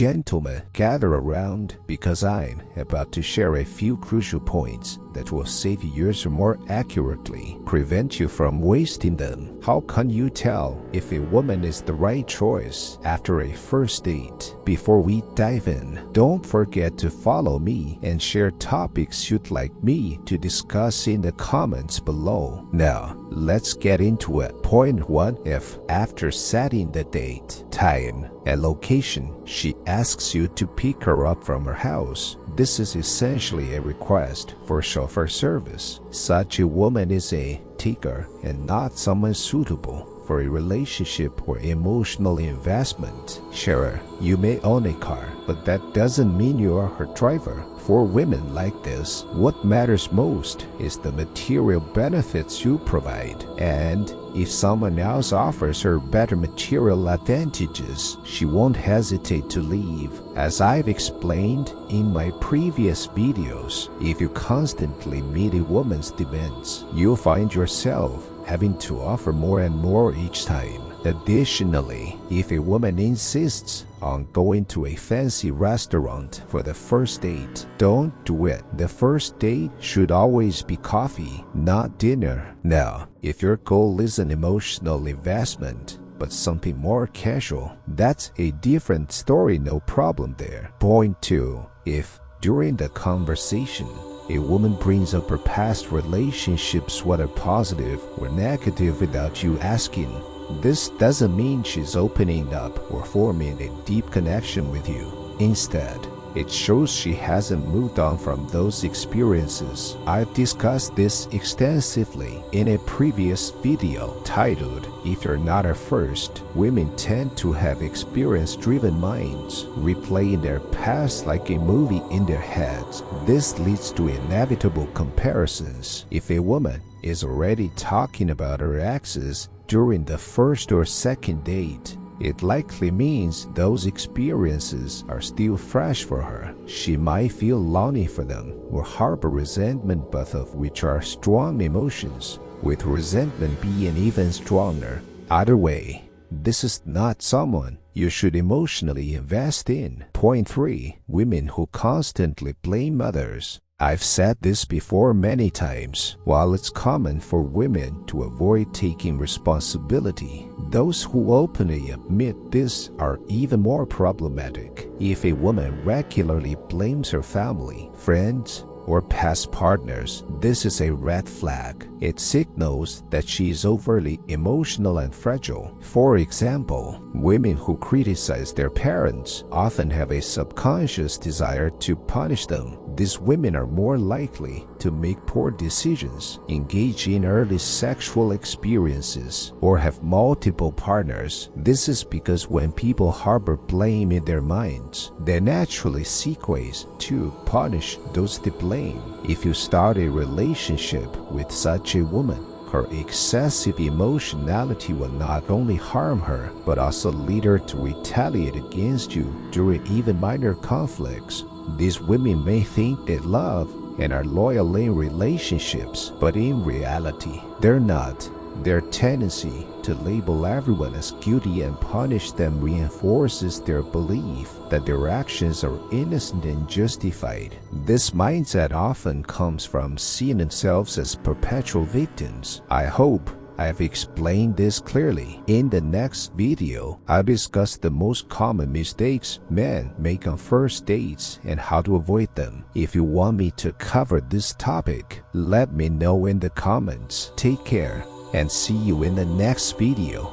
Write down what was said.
Gentlemen, gather around because I'm about to share a few crucial points that will save you years or more accurately, prevent you from wasting them. How can you tell if a woman is the right choice after a first date? Before we dive in, don't forget to follow me and share topics you'd like me to discuss in the comments below. Now, let's get into it. Point 1. If after setting the date, time, and location, she asks you to pick her up from her house, this is essentially a request for chauffeur service. Such a woman is a taker and not someone suitable for a relationship or emotional investment. Sure, you may own a car, but that doesn't mean you are her driver. For women like this, what matters most is the material benefits you provide. And if someone else offers her better material advantages, she won't hesitate to leave. As I've explained in my previous videos, if you constantly meet a woman's demands, you'll find yourself having to offer more and more each time. Additionally, if a woman insists on going to a fancy restaurant for the first date, don't do it. The first date should always be coffee, not dinner. Now, if your goal is an emotional investment, but something more casual, that's a different story, no problem there. Point 2. If during the conversation, a woman brings up her past relationships, whether positive or negative, without you asking, this doesn't mean she's opening up or forming a deep connection with you. Instead, it shows she hasn't moved on from those experiences. I've discussed this extensively in a previous video titled, If You're Not a First. Women tend to have experience-driven minds, replaying their past like a movie in their heads. This leads to inevitable comparisons. If a woman is already talking about her exes during the first or second date, it likely means those experiences are still fresh for her. She might feel longing for them or harbor resentment, both of which are strong emotions, with resentment being even stronger. Either way, this is not someone you should emotionally invest in. Point 3. Women who constantly blame others. I've said this before many times. While it's common for women to avoid taking responsibility, those who openly admit this are even more problematic. If a woman regularly blames her family, friends, or past partners, this is a red flag. It signals that she is overly emotional and fragile. For example, women who criticize their parents often have a subconscious desire to punish them. These women are more likely to make poor decisions, engage in early sexual experiences, or have multiple partners. This is because when people harbor blame in their minds, they naturally seek ways to punish those they blame. If you start a relationship with such a woman, her excessive emotionality will not only harm her, but also lead her to retaliate against you during even minor conflicts. These women may think they love and are loyal in relationships, but in reality, they're not. Their tendency to label everyone as guilty and punish them reinforces their belief that their actions are innocent and justified. This mindset often comes from seeing themselves as perpetual victims. I hope I've explained this clearly. In the next video, I'll discuss the most common mistakes men make on first dates and how to avoid them. If you want me to cover this topic, let me know in the comments. Take care and see you in the next video.